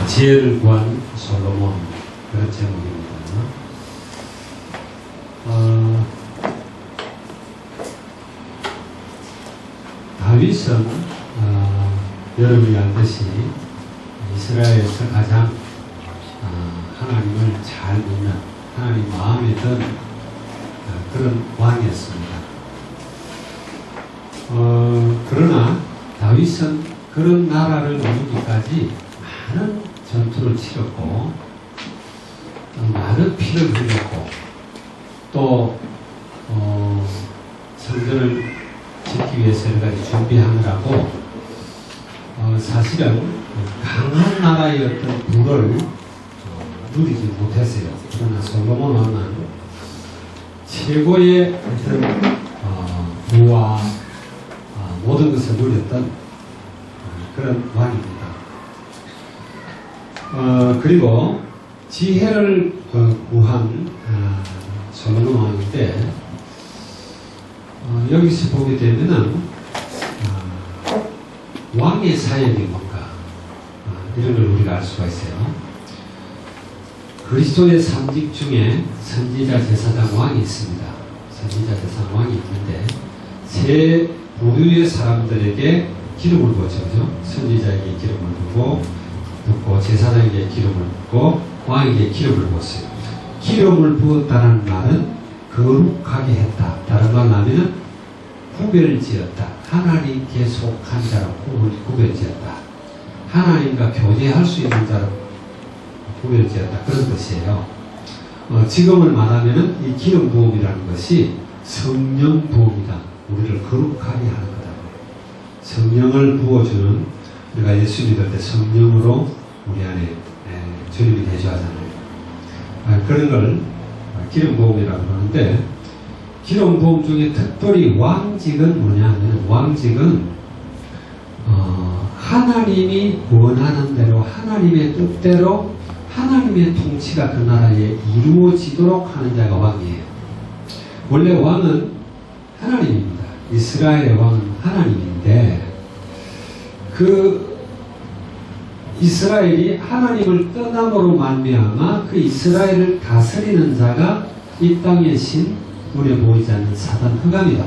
지혜를 구한 솔로몬, 그런 제목입니다. 다윗은 여러분이 알듯이 이스라엘에서 가장 하나님을 잘 믿는, 하나님 마음에 든 그런 왕이었습니다. 그러나 다윗은 그런 나라를 이루기까지 많은 전투를 치렀고 많은 피를 흘렸고 또 성전을 짓기 위해서 여러 가지 준비하느라고 사실은 강한 나라의 어떤 부를 누리지 못했어요. 그러나 솔로몬은 최고의 어떤 부와 모든 것을 누렸던 그런 왕입니다. 그리고 지혜를 구한 솔로몬 왕인데 여기서 보게 되면은 왕의 사역이 뭔가 이런 걸 우리가 알 수가 있어요. 그리스도의 삼직 중에 선지자, 제사장, 왕이 있습니다. 선지자, 제사장, 왕이 있는데 세 부류의 사람들에게 기름을 부었죠. 그죠? 선지자에게 기름을 붓고 제사장에게 기름을 붓고 왕에게 기름을 부었어요. 기름을 부었다는 말은 거룩하게 했다. 다른 말로 하면 구별지었다. 하나님께 속한 자로 구별지었다. 하나님과 교제할 수 있는 자로 구별지었다. 그런 뜻이에요. 지금을 말하면 이 기름 부음이라는 것이 성령 부음이다. 우리를 거룩하게 하는 거다. 성령을 부어주는, 우리가 예수 믿을 때 성령으로 우리 안에 주님이 내주하잖아요. 그런 걸 기름 부음이라고 하는데, 기름 부음 중에 특별히 왕직은 뭐냐 하면, 왕직은 하나님이 원하는 대로, 하나님의 뜻대로 하나님의 통치가 그 나라에 이루어지도록 하는 자가 왕이에요. 원래 왕은 하나님입니다. 이스라엘의 왕은 하나님인데, 그 이스라엘이 하나님을 떠남으로 말미암아 그 이스라엘을 다스리는 자가 이 땅의 신, 눈에 보이지 않는 사단 흑암이다.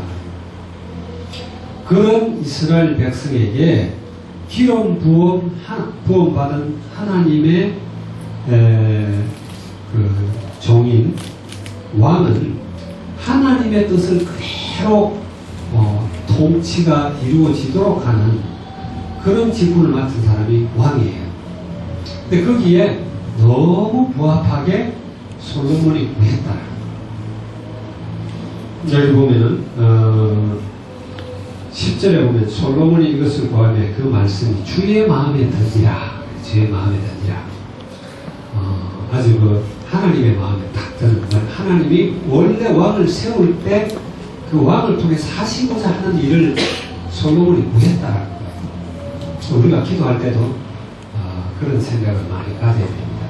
그런 이스라엘 백성에게 기름 부음 받은 하나님의 그 종인 왕은 하나님의 뜻을 그대로 통치가 이루어지도록 하는 그런 직분을 맡은 사람이 왕이에요. 근데 거기에 너무 부합하게 솔로몬이 구했다. 여기 보면은 10절에 보면 솔로몬이 이것을 구하며 그 말씀이 주의 마음에 든지라. 주의 마음에 든지라. 아주 그 하나님의 마음에 딱 드는 거예요. 하나님이 원래 왕을 세울 때 그 왕을 통해서 하시고자 하는 일을 솔로몬이 구했다라는 거예요. 우리가 기도할 때도 그런 생각을 많이 가져야 됩니다.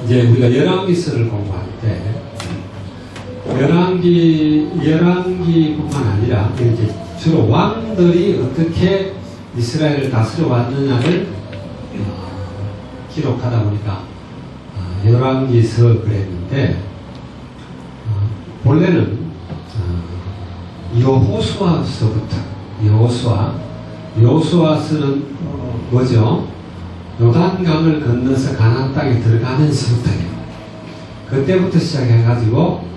이제 우리가 열왕기서를 공부할 때 열왕기뿐만 아니라 이제 주로 왕들이 어떻게 이스라엘을 다스려 왔느냐를 기록하다 보니까 열왕기서 그랬는데, 본래는 여호수아서부터, 여호수아서는 뭐죠? 요단강을 건너서 가나안 땅에 들어가면서부터요. 그때부터 시작해가지고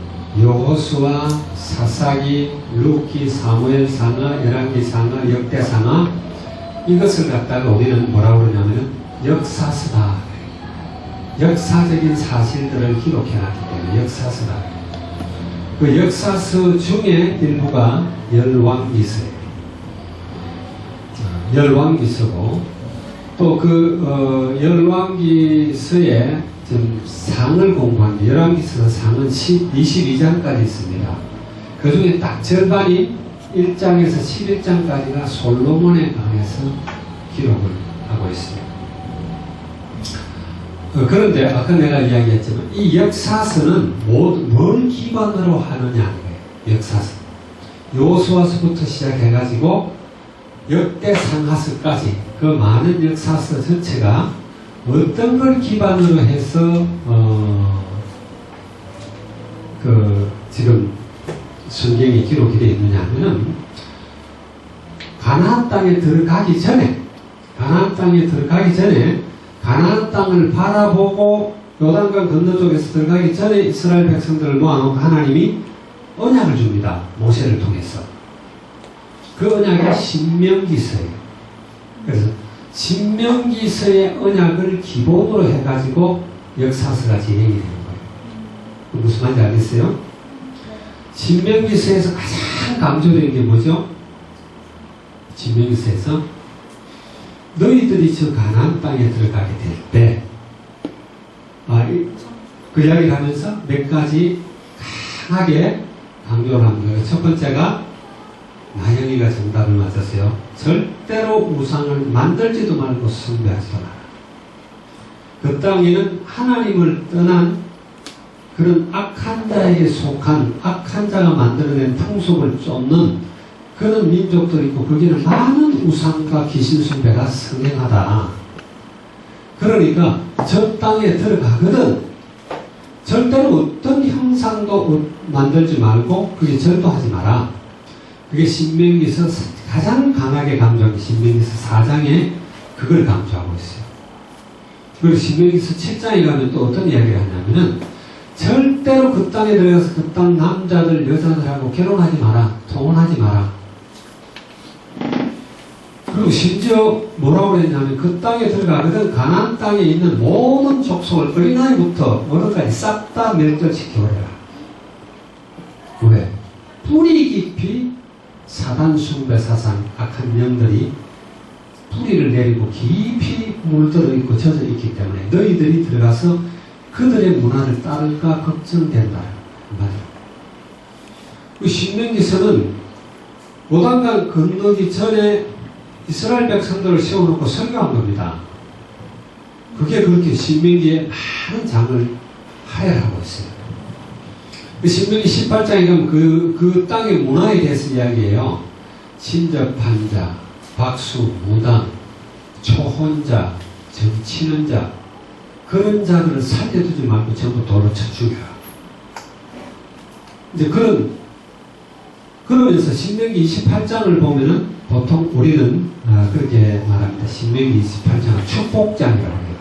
여호수아, 사사기, 룻기, 사무엘 상하, 열왕기 상하, 역대 상하, 이것을 갖다가 우리는 뭐라고 그러냐면 역사서다. 역사적인 사실들을 기록해놨기 때문에 역사서다. 그 역사서 중에 일부가 열왕기서예요. 열왕기서고, 또 그 열왕기서의 좀 상을 공부하는데, 열왕기서 상은 22장까지 있습니다. 그 중에 딱 절반이 1장에서 11장까지가 솔로몬에 관해서 기록을 하고 있습니다. 그런데 아까 내가 이야기했지만 이 역사서는 뭘 기반으로 하느냐는 거예요. 역사서. 여호수아서부터 시작해가지고 역대 상하서까지 그 많은 역사서 전체가 어떤 걸 기반으로 해서 지금 성경에 기록이 되어 있느냐 하면은 가나안 땅에 들어가기 전에 가나안 땅을 바라보고 요단강 건너쪽에서 들어가기 전에 이스라엘 백성들을 모아놓고 하나님이 언약을 줍니다. 모세를 통해서. 그 언약이 신명기서예요. 그래서 신명기서의 언약을 기본으로 해가지고 역사서가 진행이 되는 거예요. 무슨 말인지 알겠어요? 신명기서에서 가장 강조되는 게 뭐죠? 신명기서에서 너희들이 저 가나안 땅에 들어가게 될 때, 그 이야기를 하면서 몇 가지 강하게 강조를 합니다. 첫 번째가 나영이가 정답을 맞았어요. 절대로 우상을 만들지도 말고 숭배하지도 마라. 그 땅에는 하나님을 떠난 그런 악한 자에게 속한 악한 자가 만들어낸 풍속을 쫓는 그런 민족들이 있고 거기는 많은 우상과 귀신 숭배가 성행하다. 그러니까 저 땅에 들어가거든 절대로 어떤 형상도 만들지 말고 그게 절도하지 마라. 그게 신명기서 가장 강하게 강조하는 신명기서 4장에 그걸 강조하고 있어요. 그리고 신명기서 7장에 가면 또 어떤 이야기를 하냐면은 절대로 그 땅에 들어가서 그 땅 남자들 여자들하고 결혼하지 마라. 통혼하지 마라. 그리고 심지어 뭐라고 그랬냐면 그 땅에 들어가거든 가나안 땅에 있는 모든 족속을 어린아이부터 어른까지 싹 다 멸절시켜버려라. 왜? 뿌리 깊이 사단 숭배 사상 악한 영들이 뿌리를 내리고 깊이 물들어 있고 젖어 있기 때문에 너희들이 들어가서 그들의 문화를 따를까 걱정된다. 맞아요. 그 신명기서는 요단강 건너기 전에 이스라엘 백성들을 세워놓고 설교한 겁니다. 그게 그렇게 신명기에 많은 장을 할애하고 있어요. 그 신명기 18장에 가면 그 땅의 문화에 대해서 이야기해요. 친접한 자, 박수, 무당, 초혼자, 정치는 자, 그런 자들을 살려두지 말고 전부 돌로 쳐 죽여라. 이제 그러면서 신명기 28장을 보면은 보통 우리는 그렇게 말합니다. 신명기 28장은 축복장이라고 해요.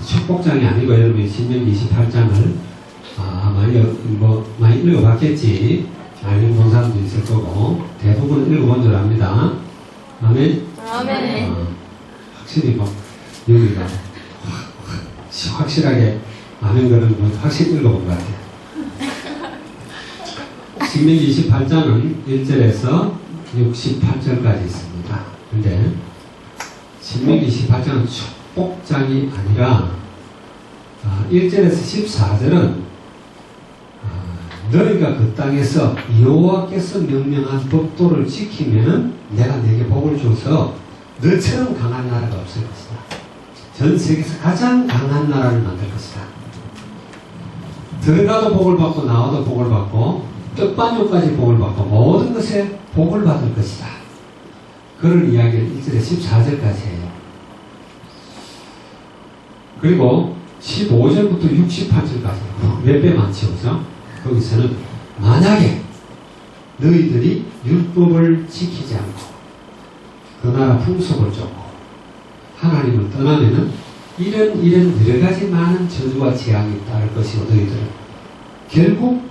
축복장이 아니고 여러분이 신명기 28장을 많이 읽어봤겠지. 알고 본 사람도 있을 거고 대부분 읽어본 줄 압니다. 아멘. 확실히 여기가 확실하게 아는 거는 확실히 읽어본 것 같아요. 신명기 28장은 1절에서 68절까지 있습니다. 근데 신명기 28장은 축복장이 아니라 1절에서 14절은 너희가 그 땅에서 여호와께서 명령한 법도를 지키면은 내가 내게 복을 줘서 너처럼 강한 나라가 없을 것이다. 전 세계에서 가장 강한 나라를 만들 것이다. 들어가도 복을 받고 나와도 복을 받고 끝반죽까지 복을 받고 모든 것에 복을 받을 것이다. 그런 이야기를 1절에 14절까지 해요. 그리고 15절부터 68절까지 몇 배 많죠, 그죠? 거기서는 만약에 너희들이 율법을 지키지 않고 그 나라 풍속을 쫓고 하나님을 떠나면은 이런 여러 가지 많은 저주와 재앙이 따를 것이고 너희들은 결국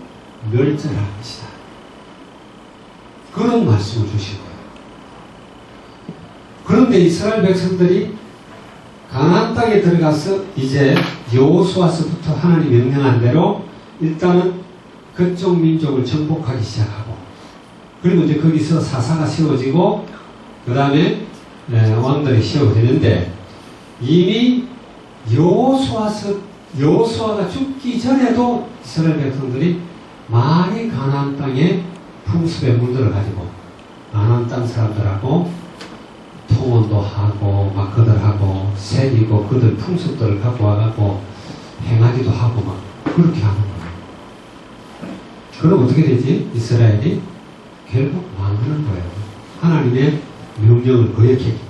멸절할 것이다. 그런 말씀을 주신 거예요. 그런데 이스라엘 백성들이 가나안 땅에 들어가서 이제 여호수아서부터 하나님 명령한 대로 일단은 그쪽 민족을 정복하기 시작하고 그리고 이제 거기서 사사가 세워지고 그 다음에 왕들이 세워지는데 이미 여호수아가 죽기 전에도 이스라엘 백성들이 많이 가나안 땅에 풍습에 물들어가지고 가나안 땅 사람들하고 통혼도 하고 막 그들하고 새기고 그들 풍습들을 갖고 와갖고 행하기도 하고 막 그렇게 하는 거예요. 그럼 어떻게 되지? 이스라엘이 결국 망하는 거예요. 하나님의 명령을 거역했기 때문에.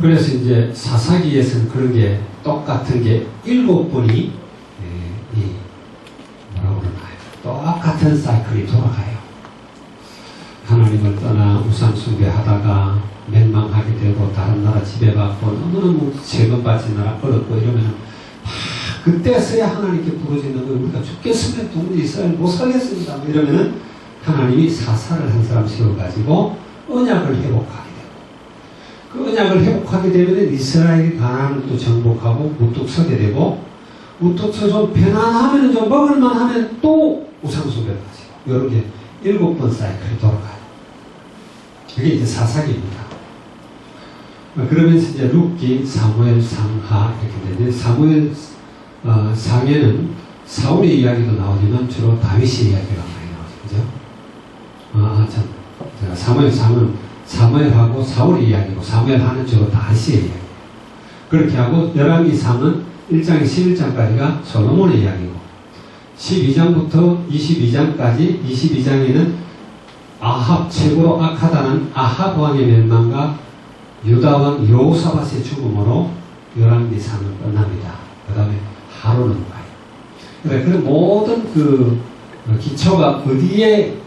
그래서 이제 사사기에서는 그런 게 똑같은 게 7번이 뭐라고 그러나요? 똑같은 사이클이 돌아가요. 하나님을 떠나 우상 숭배하다가 멸망하게 되고 다른 나라 지배받고 너무너무 재건받은 나라 어렵고 이러면 그때서야 하나님께 부르짖는 거예요. 우리가 죽겠으면 도무지 이스라엘 못 살겠습니다. 이러면은 하나님이 사사를 한 사람 세워가지고 언약을 회복하게 돼요. 그 언약을 회복하게 되면 이스라엘이 가나안을 또 정복하고 우뚝 서게 되고 우뚝 서서 편안하면 좀 먹을만 하면 또 우상숭배를 하시고 이런 게 7번 사이클이 돌아가요. 그게 이제 사사기입니다. 그러면서 이제 룻기, 사무엘, 상하 이렇게 되는데 사무엘 상에는 사울의 이야기도 나오지만 주로 다윗의 이야기가 많이 나오죠. 그죠? 사무엘 상은 사무엘하고 사울의 이야기고 사무엘 하는 주로 다윗의 이야기. 그렇게 하고 열왕기 상은 1장에 11장까지가 솔로몬의 이야기고 12장부터 22장까지 22장에는 아합 최고로 악하다는 아합 왕의 멸망과 유다 왕 여호사밧의 죽음으로 열왕기 상은 끝납니다. 그 다음에 하루는 가요. 그래 모든 그 기초가 어디에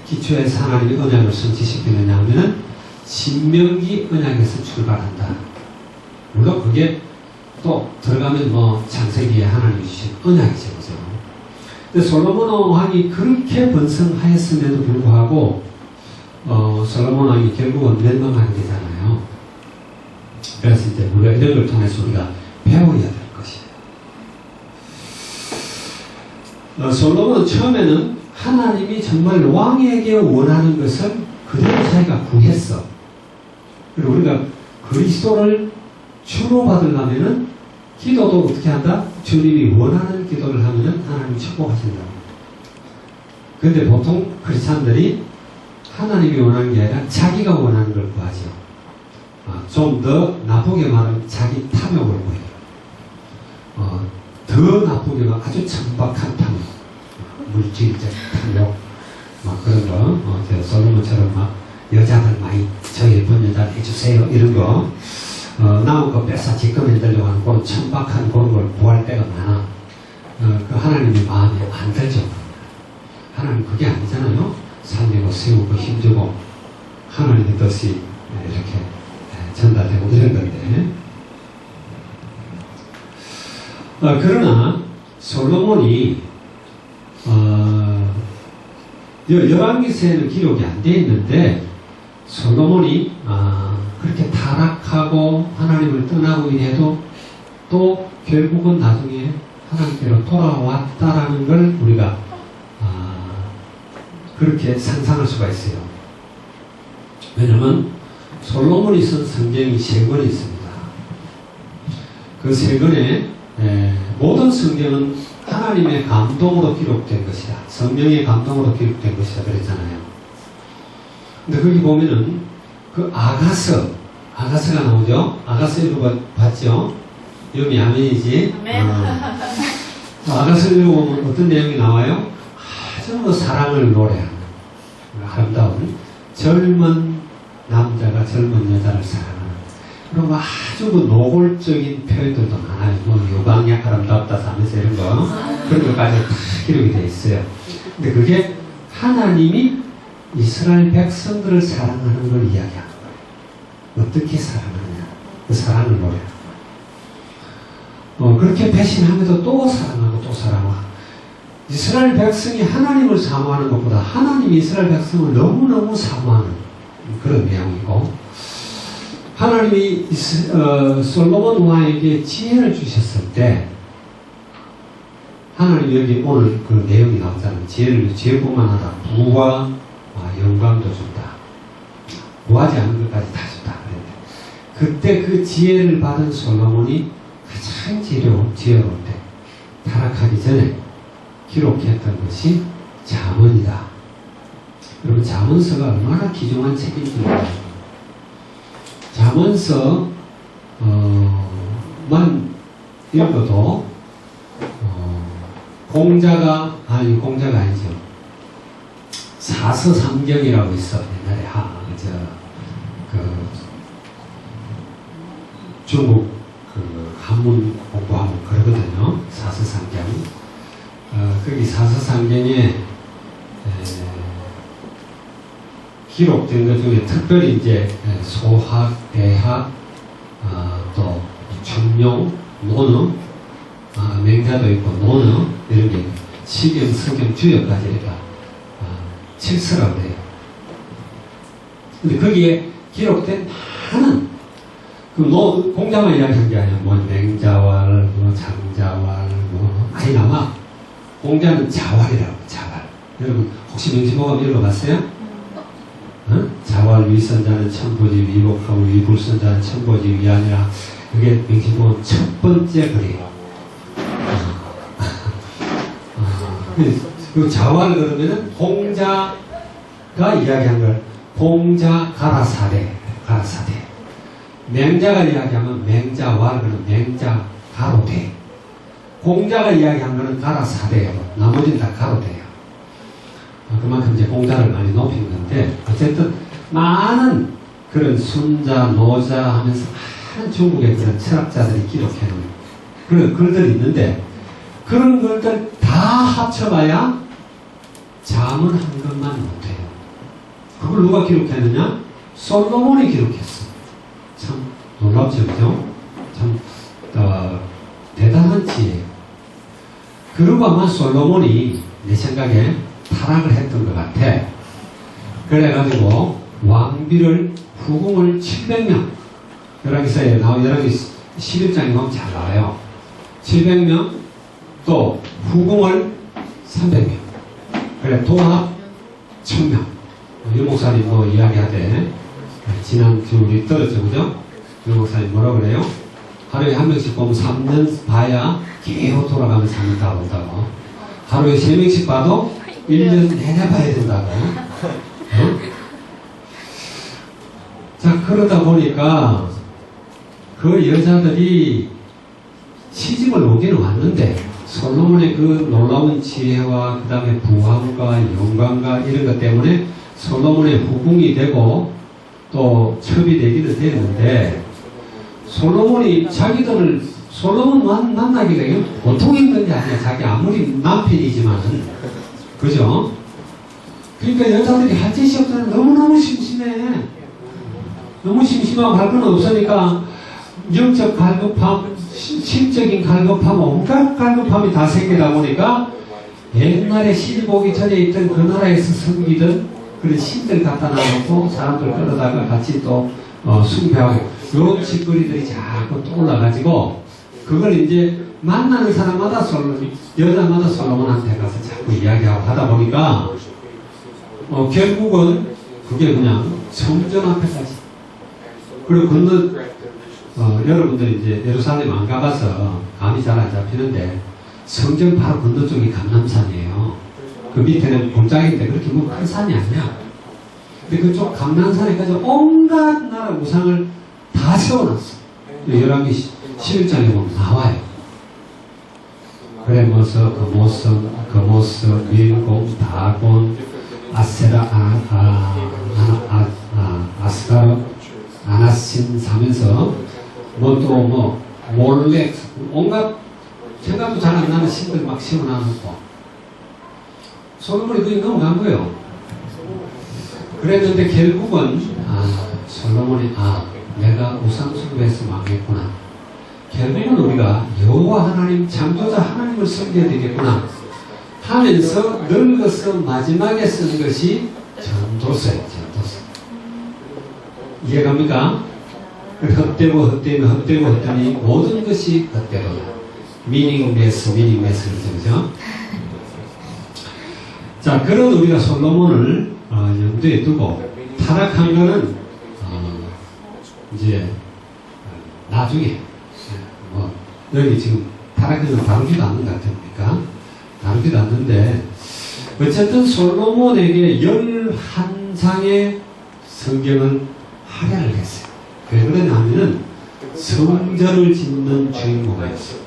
기초에서 하나님이 언약을 성취시키느냐 하면은 신명기 언약에서 출발한다. 물론 그게 또 들어가면 창세기에 하나님이 주신 언약이죠. 그죠? 근데 솔로몬 왕이 그렇게 번성하였음에도 불구하고 솔로몬 왕이 결국은 멸망하게 되잖아요. 그래서 이제 우리가 이런 걸 통해서 우리가 배워야 될 것이에요. 솔로몬은 처음에는 하나님이 정말 왕에게 원하는 것을 그대로 자기가 구했어. 그리고 우리가 그리스도를 주로 받으려면은 기도도 어떻게 한다? 주님이 원하는 기도를 하면은 하나님이 축복하신다고. 근데 보통 크리스찬들이 하나님이 원하는 게 아니라 자기가 원하는 걸 구하죠. 좀 더 나쁘게 말하면 자기 탐욕을 구해요. 더 나쁘게 말하면 아주 천박한 탐욕. 물질적 탐욕. 그런 거. 솔로몬처럼 여자들 많이 저 예쁜 여자 해주세요. 이런 거. 남은 거 뺏어 지꺼내려고 하는 그런 천박한 그런 걸 구할 때가 많아. 그 하나님의 마음에 안 들죠. 하나님 그게 아니잖아요. 살리고 세우고 힘주고 하나님의 뜻이 이렇게 전달되고 이런 건데. 그러나 솔로몬이 열왕기서에는 기록이 안 되어 있는데 솔로몬이 그렇게 타락하고 하나님을 떠나고 이래도 또 결국은 나중에 하나님께로 돌아왔다라는 걸 우리가 그렇게 상상할 수가 있어요. 왜냐하면 솔로몬이 쓴 성경이 3권이 있습니다. 그 3권에 모든 성경은 하나님의 감동으로 기록된 것이다. 성령의 감동으로 기록된 것이다 그랬잖아요. 근데 거기 보면은 그 아가서가 나오죠. 아가서 읽어봤죠? 여기 아멘이지? 아멘. 아가서 읽어보면 어떤 내용이 나와요? 아주 사랑을 노래하는 아름다운 젊은 남자가 젊은 여자를 사랑하는 그리고 아주 노골적인 표현들도 많아요. 요강약 아름답다 하면서 이런 거 그런 것까지 다 기록이 되어 있어요. 근데 그게 하나님이 이스라엘 백성들을 사랑하는 걸 이야기하는 거예요. 어떻게 사랑하느냐. 그 사랑을 노래하는 거예요. 그렇게 배신함에도 또 사랑하고 또 사랑하고 이스라엘 백성이 하나님을 사모하는 것보다 하나님이 이스라엘 백성을 너무너무 사모하는 그런 내용이고 하나님이 솔로몬 왕에게 지혜를 주셨을 때 하나님 여기 오늘 그 내용이 나오잖아요. 지혜뿐만 아니라 부와 영광도 준다. 구하지 않은 것까지 다 준다. 그때 그 지혜를 받은 솔로몬이 가장 지혜로울 때 타락하기 전에 기록했던 것이 잠언이다. 여러분 잠언서가 얼마나 귀중한 책인지 몰라요. 잠언서 만 읽어도 공자가 아니죠. 사서삼경이라고 있어. 옛날에 중국 그 한문 공부하면 그러거든요. 사서상경. 거기 사서상경에 기록된 것 중에 특별히 이제 소학, 대학, 또 중용, 논어, 맹자도 있고 논어 이런 게 시경, 성경, 주역까지 이렇게 칠서라고 해요. 근데 거기에 기록된 많은 공자만 이야기한 게 아니야. 뭐 맹자왈, 뭐 장자왈, 뭐 많이 남아. 공자는 자왈이라고. 자왈. 여러분 혹시 명심보감 읽어봤어요? 자왈 위선자는 천보지 위복하고 위불선자는 천보지 위아니라. 그게 명심보감 첫 번째 글이에요. 그 자왈 그러면은 공자가 이야기한 걸 공자 가라사대. 맹자가 이야기하면 맹자왈 그러면 맹자 가로대. 공자가 이야기한 거는 가라사대예요. 나머지는 다 가로대예요. 그만큼 이제 공자를 많이 높인 건데 어쨌든 많은 그런 순자, 노자 하면서 많은 중국의 그런 철학자들이 기록해놓은 그런 글들이 있는데 그런 글들 다 합쳐봐야 잠언 한 것만 못해요. 그걸 누가 기록했느냐? 솔로몬이 기록했어. 참 놀랍죠, 그죠? 참 대단한 지혜예요. 그리고 아마 솔로몬이 내 생각에 타락을 했던 것 같아. 그래가지고 왕비를 후궁을 700명 열왕기서에 열왕기 11장에 보면 잘 나와요. 700명 또 후궁을 300명 그래 도합 1000명. 유 목사님 뭐 이야기하되 지난주 우리 떨었죠, 그죠? 유 목사님 뭐라 그래요? 하루에 한 명씩 보면 3년 봐야 계속 돌아가면서 3년 다 본다고. 하루에 3명씩 봐도 1년 내내 봐야 된다고. 자, 그러다 보니까 그 여자들이 시집을 오기는 왔는데 솔로몬의 그 놀라운 지혜와 그 다음에 부함과 영광과 이런 것 때문에 솔로몬의 후궁이 되고 또 첩이 되기도 되는데 솔로몬이 솔로몬 만나기가 이건 보통 힘든 게 아니야. 자기 아무리 남편이지만은. 그죠? 그러니까 여자들이 할 짓이 없잖아. 너무너무 심심해. 너무 심심하고 할 건 없으니까 영적 갈급함, 심적인 갈급함, 온갖 갈급함이 다 생기다 보니까 옛날에 시집 오기 전에 있던 그 나라에서 섬기던 그런 신들 갖다 놔놓고 사람들 끌어다가 같이 또 숭배하고 이런 짓거리들이 자꾸 떠올라가지고 그걸 이제 만나는 사람마다 여자마다 솔로몬한테 가서 자꾸 이야기하고 하다 보니까 결국은 그게 그냥 성전 앞에까지. 그리고 여러분들이 이제 예루살렘 안 가봐서 감이 잘 안 잡히는데 성전 바로 건너 쪽이 감람산이에요. 그 밑에는 골짜기인데 그렇게 뭐 큰 산이 아니야. 근데 그쪽 감람산에까지 온갖 나라 우상을 다 세워놨어. 열왕기 11장에 보면 나와요. 그레모스, 거모스, 밀곰, 다곤, 아세라, 아스가르, 아나신 사면서 몰렉 온갖 생각도 잘 안 나는 신들 막 심어놔놓고 솔로몬이 그게 넘어간 거예요. 그랬는데 결국은 솔로몬이 내가 우상 숭배해서 망했구나. 결국은 우리가 여호와 하나님 창조자 하나님을 섬겨야 되겠구나 하면서 늙어서 마지막에 쓴 것이 전도서예요. 전도서. 이해갑니까? 헛되니 모든 것이 헛되로다. 미닝레스 그죠? 자, 그런 우리가 솔로몬을 염두에 두고 타락한 거는 이제 나중에 여기 지금 타락해서 다루지도 않는 것 같으니까 다루지도 않는데 어쨌든 솔로몬에게 11장의 성경은 할애를 했어요. 왜 그러냐면은 성전을 짓는 주인공이었어요.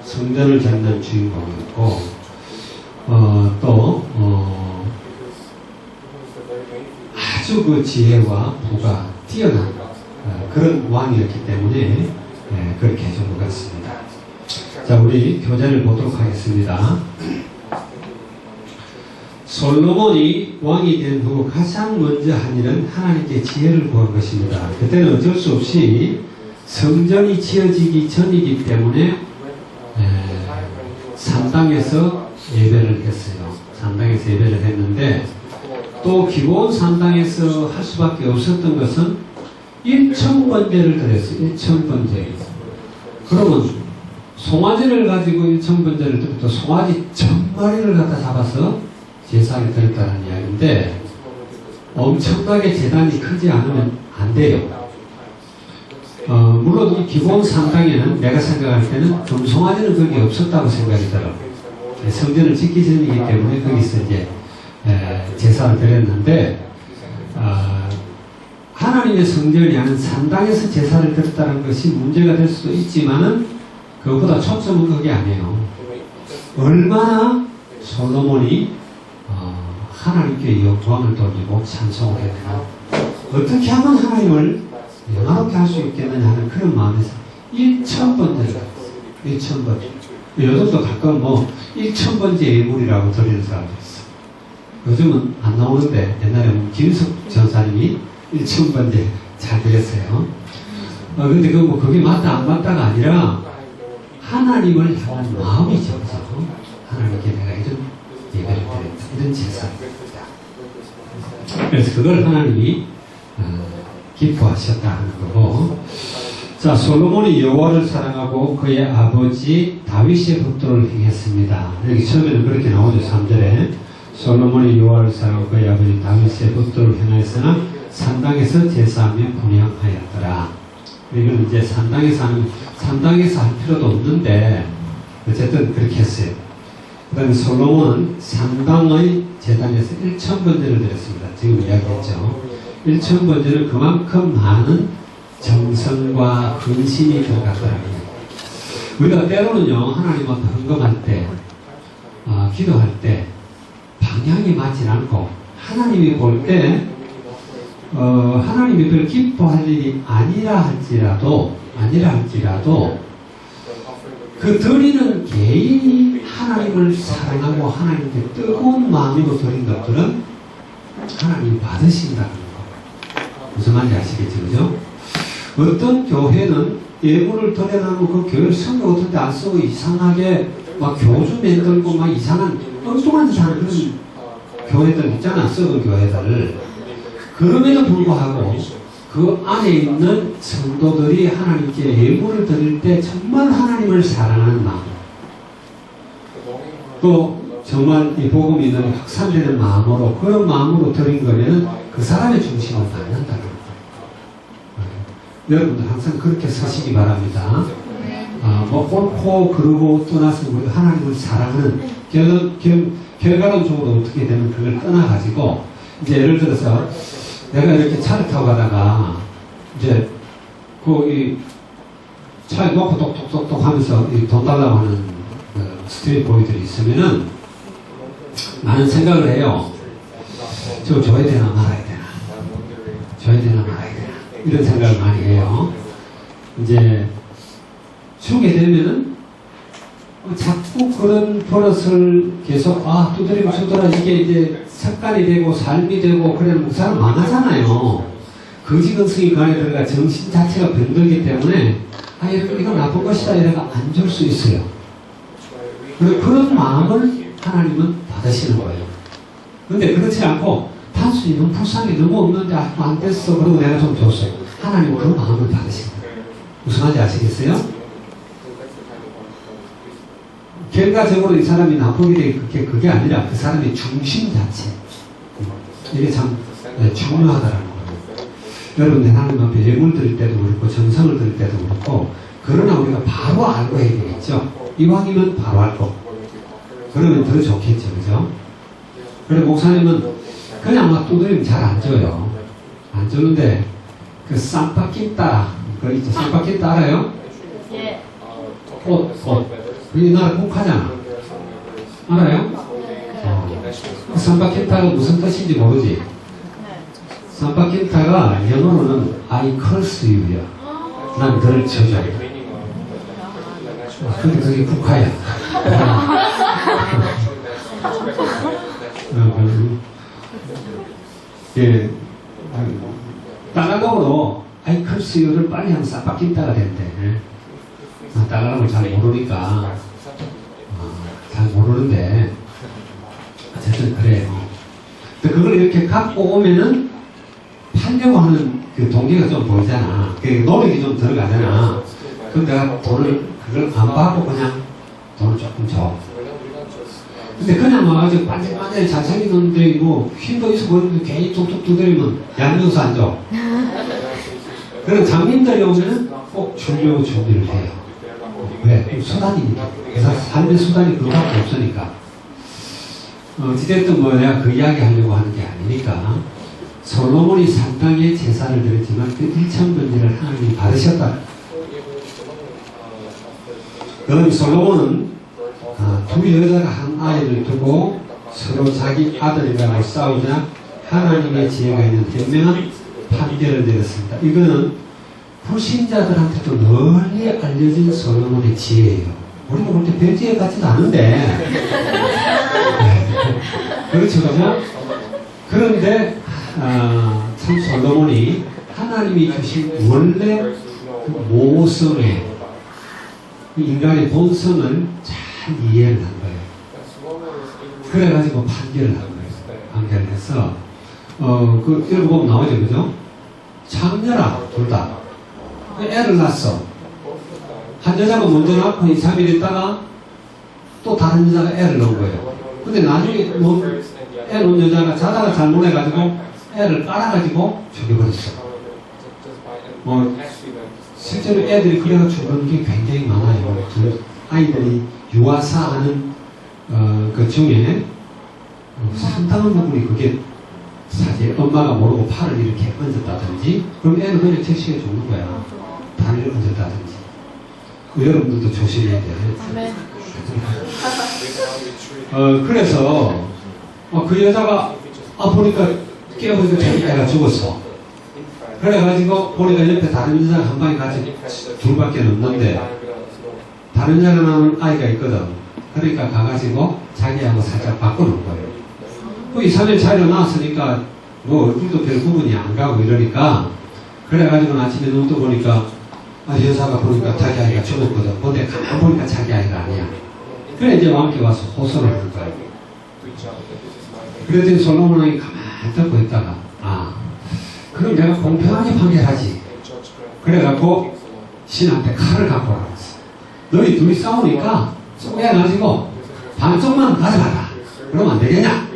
성전을 짓는 주인공이었고 아주 그 지혜와 부가 뛰어난 그런 왕이었기 때문에 그렇게 해준 것 같습니다. 자, 우리 교재를 보도록 하겠습니다. 솔로몬이 왕이 된 후 가장 먼저 한 일은 하나님께 지혜를 구한 것입니다. 그때는 어쩔 수 없이 성전이 지어지기 전이기 때문에 산당에서 예배를 했어요. 산당에서 예배를 했는데 또 기본 산당에서 할 수밖에 없었던 것은 1,000번제를 드렸어요. 1,000번제. 그러면 송아지를 가지고 1,000번제를 드렸다. 송아지 1,000마리를 갖다 잡아서 제사를 드렸다는 이야기인데 엄청나게 재단이 크지 않으면 안 돼요. 물론 이 기본 산당에는 내가 생각할 때는 금송아지는 거기 없었다고 생각이 들어요. 성전을 짓기 전이기 때문에 거기서 이제 제사를 드렸는데 하나님의 성전이 아닌 산당에서 제사를 드렸다는 것이 문제가 될 수도 있지만은 그것보다 초점은 그게 아니에요. 얼마나 솔로몬이 하나님께 영광을 돌리고 찬송을 했느냐, 어떻게 하면 하나님을 영화롭게 할 수 있겠느냐 하는 그런 마음에서 1,000번째를 1,000번. 요즘도 가끔 1,000번째 예물이라고 드리는 사람도 있어. 요즘은 안 나오는데 옛날에 김숙 전사님이 1,000번째 잘 드렸어요. 근데 그게 맞다 안 맞다가 아니라 하나님을 향한 마음이죠. 하나님께 내가 이런 예배를 드렸다, 이런 제사를 드렸다. 그래서 그걸 하나님이 기뻐하셨다 하는 거고, 자, 솔로몬이 여호와를 사랑하고 그의 아버지 다윗의 법도를 행했습니다. 여기 처음에는 그렇게 나오죠. 3절에 솔로몬이 여호와를 사랑하고 그의 아버지 다윗의 법도를 행하였으나 산당에서 제사하며 분향하였더라. 이건 이제 산당에서 할 필요도 없는데 어쨌든 그렇게 했어요. 그 다음에 솔로몬은 산당의 제단에서 1,000번제를 드렸습니다. 지금 이야기했죠. 1,000번제는 그만큼 많은 정성과 근심이 들어갔더라고요. 우리가 때로는요, 하나님 앞에 헌금할 때, 기도할 때, 방향이 맞지 않고, 하나님이 볼 때, 하나님이 그걸 기뻐할 일이 아니라 할지라도, 그 드리는 개인이 하나님을 사랑하고 하나님께 뜨거운 마음으로 드린 것들은 하나님이 받으신다는 거. 무슨 말인지 아시겠죠? 그죠? 어떤 교회는 예물을 드려놓고 그 교회를 성경 같은 데 안 쓰고 이상하게 막 교주 만들고 막 이상한 엉뚱한 짓 하는 그런 교회들 있잖아. 썩은 교회들. 그럼에도 불구하고 그 안에 있는 성도들이 하나님께 예물을 드릴 때 정말 하나님을 사랑하는 마음, 또 정말 이 복음이 늘 확산되는 마음으로, 그런 마음으로 드린 거면 그 사람의 중심을 받는다는 거예요. 여러분들 항상 그렇게 서시기 바랍니다. 옳고 그르고 떠나서 우리 하나님을 사랑하는 결과론적으로 어떻게 되면 그걸 떠나가지고, 이제 예를 들어서 내가 이렇게 차를 타고 가다가 이제 이 차에 놓고 똑똑똑똑 하면서 돈 달라고 하는 스트리트 보이들이 있으면은 나는 생각을 해요. 저거 줘야 되나 말아야 되나, 줘야 되나 말아야 되나, 이런 생각을 많이 해요. 이제 주게 되면은 자꾸 그런 버릇을 계속 두드리고 주더라, 이게 이제 습관이 되고 삶이 되고 그래는 사람 망하잖아요. 거지근성이 그 안에 들어가 정신 자체가 병들기 때문에 이거 나쁜 것이다 이래가 안 줄 수 있어요. 그런 마음을 하나님은 받으시는 거예요. 근데 그렇지 않고 단순히 너무 불쌍히 너무 없는데 안 됐어 그러고 내가 좀 줬어요. 하나님은 그 마음을 받으시는 거예요. 무슨 말인지 아시겠어요? 결과적으로 이 사람이 나쁘게 된 그게 아니라 그 사람의 중심 자체, 이게 참 중요하다라는 거예요. 여러분, 하나님 앞에 예물 드릴 때도 그렇고 정성을 드릴 때도 그렇고, 그러나 우리가 바로 알고 해야 되겠죠. 이왕이면 바로 알고, 그러면 더 좋겠죠. 그죠? 그리고 목사님은 그냥 막 두드리면 잘 안 줘요. 안 주는데 그 쌈바퀴따, 그거 있죠. 쌈바퀴따 알아요? 예. 옷. 우리나라 국화잖아. 알아요? 쌈바퀴따가 무슨 뜻인지 모르지? 산바킨타가 영어로는 I curse you야. 난 너를 저주한다. 근데 그게 국화야. 예, 따라가로 I curse you를 빨리 하면 산바킨타가 된대. 따라가는 걸 잘 모르니까. 잘 모르는데, 어쨌든 그래요. 근데 그걸 이렇게 갖고 오면은 팔려고 하는 그 동기가 좀 보이잖아. 그 노력이 좀 들어가잖아. 그럼 내가 돈을, 그걸 안 받고 그냥 돈을 조금 줘. 근데 그냥 와가지고 반짝반짝 잘생겼는데 뭐 힘도 있어 보이는데 괜히 툭툭 두드리면 양면서 안 줘. 그런 장님들이 오면은 꼭 주려고 준비를 해요. 왜? 수단이니까. 그래서 삶의 수단이 그거밖에 없으니까. 어찌됐든 뭐 내가 그 이야기 하려고 하는 게 아니니까. 솔로몬이 상당히 제사를 드렸지만 그 일천번제를 하나님이 받으셨다. 그럼 솔로몬은 두 여자가 한 아이를 두고 서로 자기 아들이라고 싸우자 하나님의 지혜가 있는 현명한 판결을 내렸습니다. 이거는 불신자들한테도 널리 알려진 솔로몬의 지혜예요. 우리가 볼 때 별 지혜 같지도 않은데 그렇죠, 그죠? 그런데 참 솔로몬이 하나님이 주신 원래 그 모성의 인간의 본성을 잘 이해를 한 거예요. 그래가지고 판결을 한 거예요. 판결을 해서 그 읽어보면 나오죠, 그죠? 창녀라 둘 다 애를 낳았어. 한 여자가 먼저 낳고 2, 3일 있다가 또 다른 여자가 애를 낳은 거예요. 근데 나중에 애 놓은 여자가 자다가 잘못해가지고 애를 깔아가지고 죽여버렸어. 실제로 애들이 그래가 죽은 게 굉장히 많아요. 아이들이 유아사하는 그 중에 상당한 부분이 그게 사실 엄마가 모르고 팔을 이렇게 얹었다든지 그럼 애는 그냥 택시에 죽는 거야. 다리를 얹었다든지. 여러분들도 조심해야 돼. 그래서 그 여자가 보니까 깨어보니까 애가 죽었어. 그래가지고 보니까 옆에 다른 여자가 한 방에 같이 둘밖에 없는데 다른 여자가 낳은 아이가 있거든. 그러니까 가가지고 자기하고 살짝 바꿔놓은 거예요. 그 2, 3일 차이로 나왔으니까 뭐 얼굴도 별 구분이 안 가고 이러니까 그래가지고 아침에 눈 떠 보니까 여자가 보니까 자기 아이가 죽었거든. 근데 가만 보니까 자기 아이가 아니야. 그래 이제 왕께 와서 호소를 하는 거야. 그랬더니 솔로몬이 가만히 듣고 있다가 그럼 내가 공평하게 판결하지. 그래갖고 신한테 칼을 갖고 오라고 했어. 너희 둘이 싸우니까 쪼개가지고 반쪽만 가져가라. 그러면 안 되겠냐?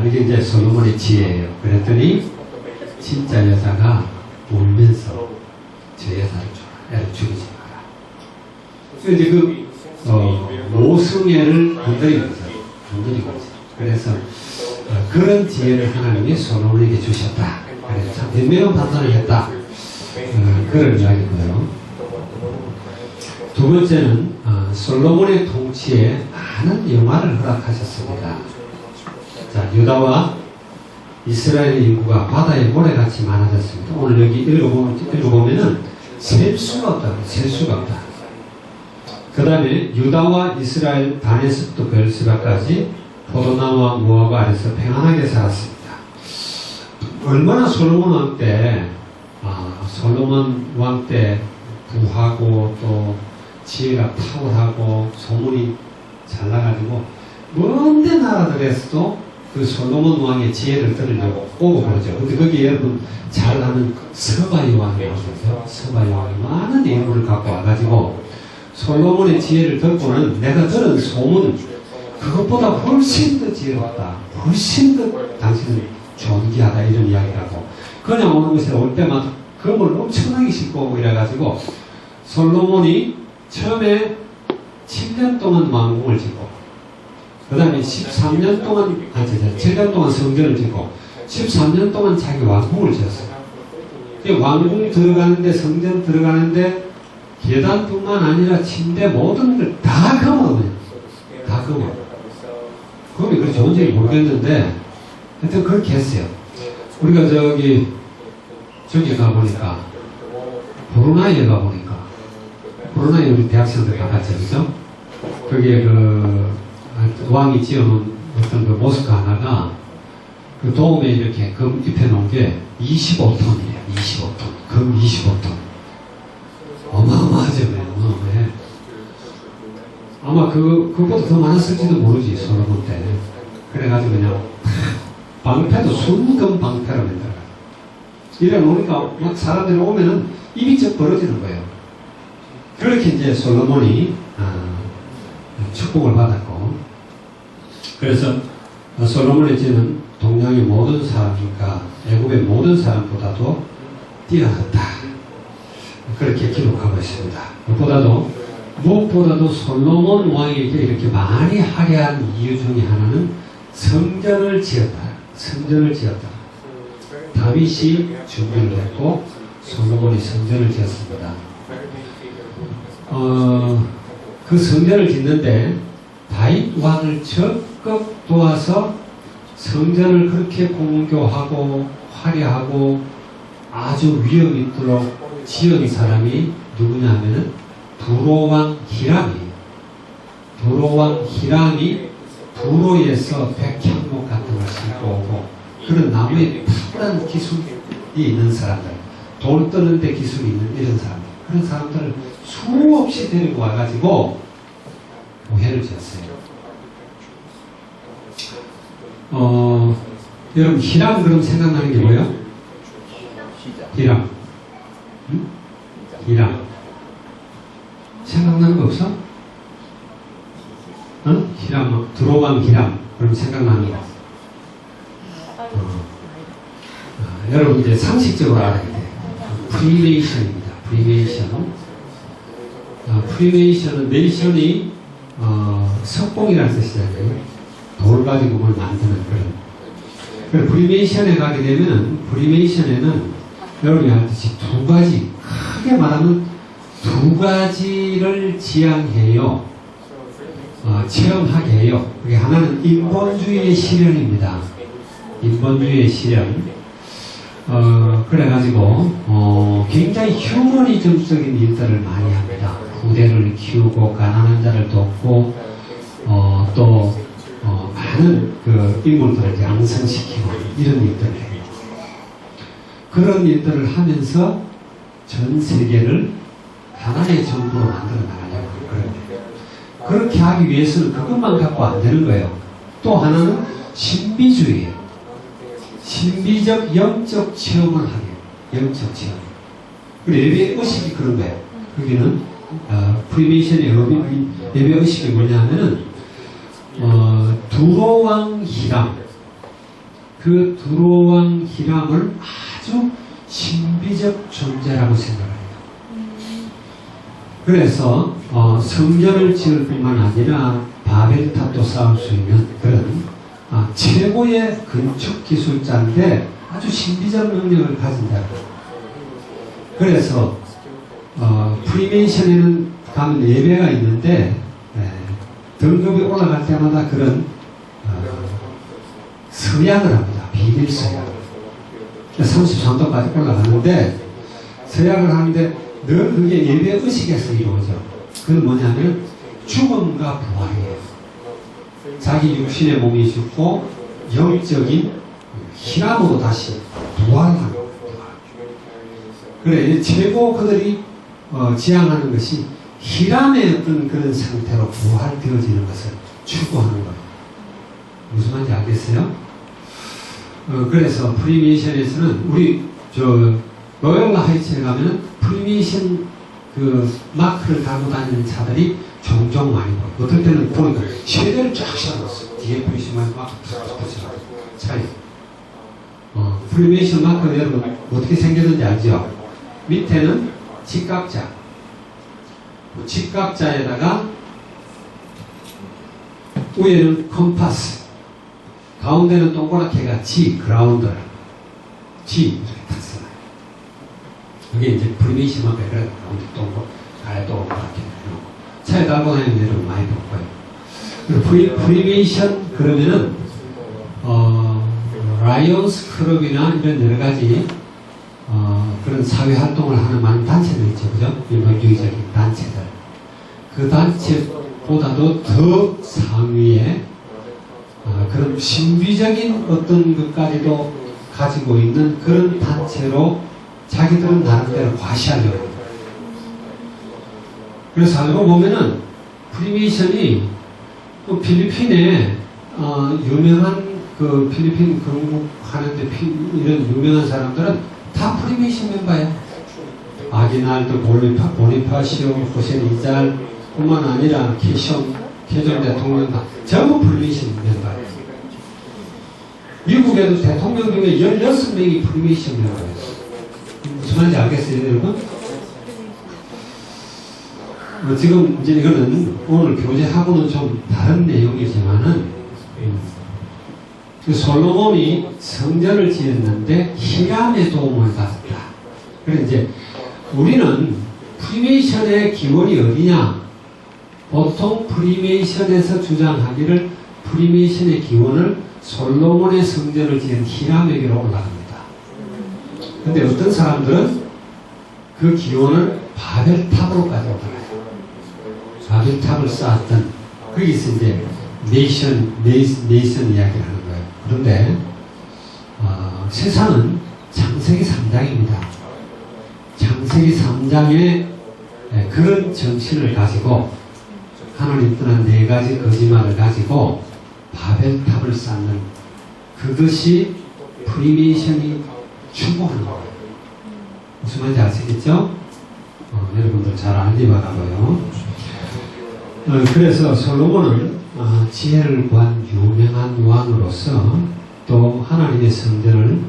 이게 이제 솔로몬의 지혜예요. 그랬더니 진짜 여자가 울면서 저 여자를 줘라. 애를 죽이지 마라. 그래서 이제 모성애를 건드린 거죠. 건드린 거죠. 그래서 그런 지혜를 하나님이 솔로몬에게 주셨다. 그래서 참 현명한 판단을 했다. 그런 이야기고요. 두 번째는 솔로몬의 통치에 많은 영화를 허락하셨습니다. 자, 유다와 이스라엘의 인구가 바다의 모래같이 많아졌습니다. 오늘 여기 읽어보면은 셀 수가 없다. 셀 수가 없다. 그 다음에 유다와 이스라엘 다네스부터 별스바까지 포도나무와 무화과 아래서 평안하게 살았습니다. 얼마나 솔로몬 왕 때, 솔로몬 왕 때 부하고 또 지혜가 탁월하고 소문이 잘 나가지고 먼데 나라들에서도 그 솔로몬 왕의 지혜를 들으려고 오고 그러죠. 근데 거기 여러분 잘 아는 서바이 왕이 나오죠. 서바이 왕이 많은 예물을 갖고 와가지고 솔로몬의 지혜를 듣고는 내가 들은 소문 그것보다 훨씬 더 지혜롭다. 훨씬 더 당신은 존귀하다. 이런 이야기를 하고 그냥 오는 곳에 올 때마다 금을 엄청나게 싣고 오고 이래가지고 솔로몬이 처음에 7년 동안 왕궁을 짓고 그 다음에 13년 동안 7년 동안 성전을 짓고 13년 동안 자기 왕궁을 지었어요. 왕궁 들어가는데 성전 들어가는데 계단뿐만 아니라 침대 모든 걸 다 금으로 다 금으로. 그게 그렇게 좋은지 모르겠는데 하여튼 그렇게 했어요. 우리가 저기 가보니까, 브루나이에 가보니까, 브루나이 우리 대학생들 가봤죠, 그죠? 거기에 왕이 지어놓은 어떤 그 모스크 하나가 그 도움에 이렇게 금 입혀놓은 게 25톤이에요. 25톤. 금 25톤. 어마어마하죠, 어마어마해. 아마 그것보다 더 많았을지도 모르지, 솔로몬 때. 그래가지고 그냥, 방패도 순금 방패로 만들어요. 이래 놓으니까 막 사람들이 오면은 입이 쩍 벌어지는 거예요. 그렇게 이제 솔로몬이, 축복을 받았고, 그래서 솔로몬의 지는 동양의 모든 사람과 애굽의 모든 사람보다도 뛰어났다. 그렇게 기록하고 있습니다. 무엇보다도 솔로몬 왕에게 이렇게 많이 할애한 이유 중에 하나는 성전을 지었다. 성전을 지었다. 다윗이 준비를 했고 솔로몬이 성전을 지었습니다. 그 성전을 짓는데 다윗 왕을 적극 도와서 성전을 그렇게 공교하고 화려하고 아주 위험 있도록 지은 사람이 누구냐 하면은 두로왕 히람이에요. 두로왕 히람이 두로에서 백향목 같은 걸 싣고 오고 그런 나무에 탁월한 기술이 있는 사람들, 돌 뜨는 데 기술이 있는 이런 사람들, 그런 사람들을 수없이 데리고 와가지고 모회를 지었어요. 여러분 히람 그럼 생각나는 게 뭐예요? 히람. 응? 히람. 생각나는 거 없어? 응? 히람, 두로왕 히람. 그럼 생각나는 거. 여러분 이제 상식적으로 알아야 돼요. 프리메이션입니다. 프리메이션. 프리메이션은 메이션이 석봉이라는 뜻이잖아요. 돌 가지고 뭘 만드는 그런. 프리메이션에 가게 되면 프리메이션에는 여러분이 알듯이 두 가지, 크게 말하면 두 가지를 지향해요. 체험하게 해요. 그게 하나는 인본주의의 실현입니다. 인본주의의 실현. 그래가지고 굉장히 휴머니즘적인 일들을 많이 합니다. 후대를 키우고 가난한 자를 돕고 또 많은 그 인물들을 양성시키고 이런 일들을 해요. 그런 일들을 하면서 전 세계를 하나의 정부로 만들어 나가려고 그럽니다. 그렇게 하기 위해서는 그것만 갖고 안 되는 거예요. 또 하나는 신비주의예요. 신비적 영적 체험을 하게요. 영적 체험. 그리고 예배 의식이 그런 거예요. 거기는 프리메이션의 예배 의식이 뭐냐 하면은 두로왕 히람, 그 두로왕 히람을 아주 신비적 존재라고 생각합니다. 그래서 성전을 지을 뿐만 아니라 바벨탑도 쌓을 수 있는 그런 최고의 건축 기술자인데 아주 신비적 능력을 가진 자고. 그래서 프리메이션에는 가면 예배가 있는데 등급이 올라갈 때마다 그런 서약을 합니다. 비밀 서약. 33도까지 올라가는데 서약을 하는데 늘 그게 예배 의식에서 이루어져. 그건 뭐냐면 죽음과 부활이에요. 자기 육신의 몸이 죽고 영적인 희람으로 다시 부활하는 부활. 그래 최고 그들이 지향하는 것이 희람의 어떤 그런 상태로 부활되어지는 것을 추구하는 거예요. 무슨 말인지 알겠어요? 그래서 프리메이션에서는 우리 로열라 하이츠에 가면은 프리메이션 그 마크를 달고 다니는 차들이 종종 많이 보여요. 어떨 때는 보니까 쉐대를 쫙 씌워놨어. 뒤에 프리메이션 마크 붙여서 차이. 프리메이션 마크 여러분 어떻게 생겼는지 알죠? 밑에는 직각자. 직각자에다가 위에는 컴파스, 가운데는 동그랗게가 G, 그라운드, G 이렇게 탔어요. 이게 이제 프리메이션 마크에 가운데 동그랗게 해놓고 차에 달고 다니는 여러분 많이 볼 거예요. 프리메이션 그러면은 라이온스 클럽이나 이런 여러 가지 그런 사회 활동을 하는 많은 단체들 있죠, 그죠? 일반주의적인 단체들. 그 단체보다도 더 상위에 그런 신비적인 어떤 것까지도 가지고 있는 그런 단체로 자기들은 나름대로 과시하려고 합니다. 그래서 알고 보면은 프리메이션이 또 필리핀에 유명한 그 필리핀 건국하는데 이런 유명한 사람들은 다 프리메이션 멤버예요. 아기날도 보니파시오, 호세 리잘 뿐만 아니라 케종 대통령 다 전부 프리메이션 멤버예요. 미국에도 대통령 중에 16명이 프리메이션 멤버예요. 무슨 말인지 알겠어요, 여러분? 지금 이제 이거는 오늘 교재하고는 좀 다른 내용이지만은 그 솔로몬이 성전을 지었는데 히람의 도움을 받았다. 그래서 이제 우리는 프리메이션의 기원이 어디냐? 보통 프리메이션에서 주장하기를 프리메이션의 기원을 솔로몬의 성전을 지은 히람에게로 올라갑니다. 근데 어떤 사람들은 그 기원을 바벨탑으로까지 올라가요. 바벨탑을 쌓았던 거기서 이제 네이션 이야기를 하는 거예요. 그런데 세상은 창세기 3장입니다. 창세기 3장에 그런 정신을 가지고 하나님 떠난 4가지 거짓말을 가지고 바벨탑을 쌓는 그것이 프리메이션이 추구하는 거예요. 무슨 말인지 아시겠죠? 여러분들 잘 알기 바라고요. 그래서 솔로몬은 지혜를 구한 유명한 왕으로서 또 하나님의 성전을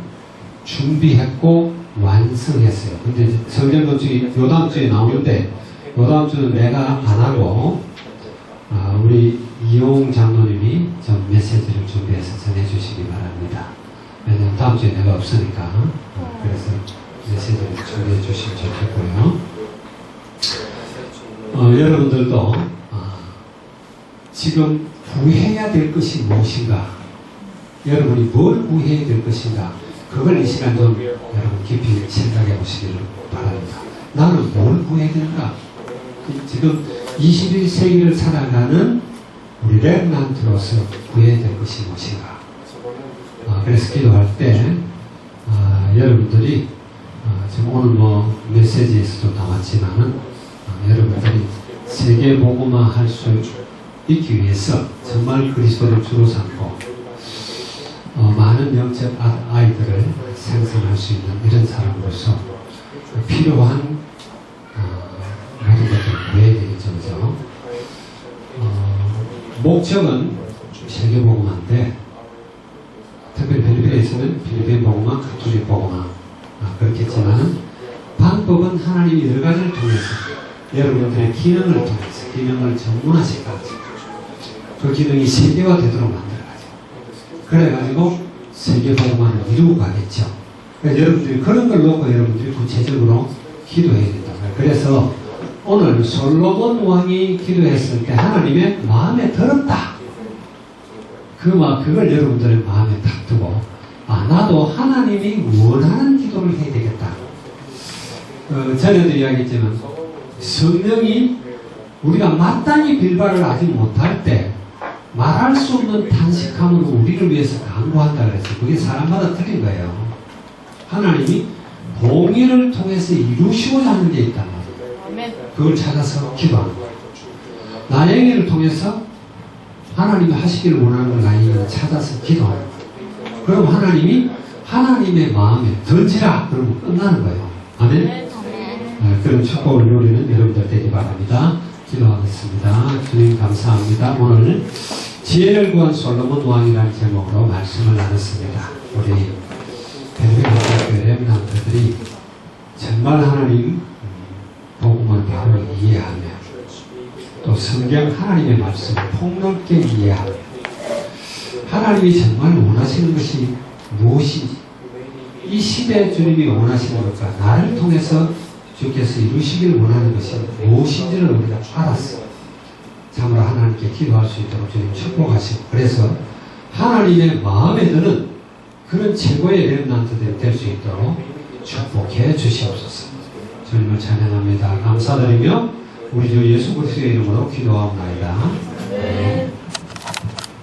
준비했고 완성했어요. 근데 성전 건축이 요 다음 주에 나오는데 요 다음 주는 내가 안 하고 우리 이용 장로님이 좀 메시지를 준비해서 전해주시기 바랍니다. 왜냐면 다음 주에 내가 없으니까. 그래서 메시지를 준비해 주시면 좋겠고요. 여러분들도 지금 구해야 될 것이 무엇인가? 여러분이 뭘 구해야 될 것인가? 그걸 이 시간 좀 여러분 깊이 생각해 보시기를 바랍니다. 나는 뭘 구해야 되는가? 지금 21세기를 살아가는 우리 렘넌트로서 구해야 될 것이 무엇인가? 그래서 기도할 때 여러분들이 지금 오늘 메시지에서도 나왔지만은 여러분들이 세계 복음화 할 수 있기 위해서 정말 그리스도를 주로 삼고 많은 영적 아이들을 생성할 수 있는 이런 사람으로서 필요한 모든 것들을 구해야 되겠죠. 그죠? 목적은 세계 복음화인데 특별히 필리핀에서는 필리핀 복음화, 카톨릭 복음화 그렇겠지만 방법은 하나님이 여러 가지를 통해서 여러분들의 기능을 통해서 기능을 전문화시켜가지고 그 기능이 세계화되도록 만들어가지고 그래가지고 세계 복음화를 이루고 가겠죠. 그래서 여러분들이 그런 걸 놓고 여러분들이 구체적으로 기도해야 된다. 그래서 오늘 솔로몬 왕이 기도했을 때 하나님의 마음에 들었다. 그걸 여러분들의 마음에 딱 두고 나도 하나님이 원하는 기도를 해야 되겠다. 전에도 이야기했지만 성령이 우리가 마땅히 빌바를 아직 못할 때 말할 수 없는 탄식함으로 우리를 위해서 간구한다 그랬어요. 그게 사람마다 틀린 거예요. 하나님이 공의를 통해서 이루시고자 하는 게 있단 말이에요. 그걸 찾아서 기도하는 거예요. 나에게를 통해서 하나님이 하시기를 원하는 걸 나에게 찾아서 기도하는 거예요. 그럼 하나님이 하나님의 마음에 던지라 그러면 끝나는 거예요. 아멘? 그런 축복을 누리는 여러분들 되기 바랍니다. 기도하겠습니다. 주님 감사합니다. 오늘 지혜를 구한 솔로몬 왕이라는 제목으로 말씀을 나눴습니다. 우리 벨벳학교 렘넌트들이 정말 하나님 복음을 바로 이해하며 또 성경 하나님의 말씀을 폭넓게 이해하며 하나님이 정말 원하시는 것이 무엇인지 이 시대에 주님이 원하시는 것과 나를 통해서 주께서 이루시길 원하는 것이 무엇인지를 우리가 알았어요. 참으로 하나님께 기도할 수 있도록 주님 축복하시고 그래서 하나님의 마음에 드는 그런 최고의 렘넌트들이 될 수 있도록 축복해 주시옵소서. 주님을 찬양합니다. 감사드리며 우리 주 예수 그리스도의 이름으로 기도하옵나이다.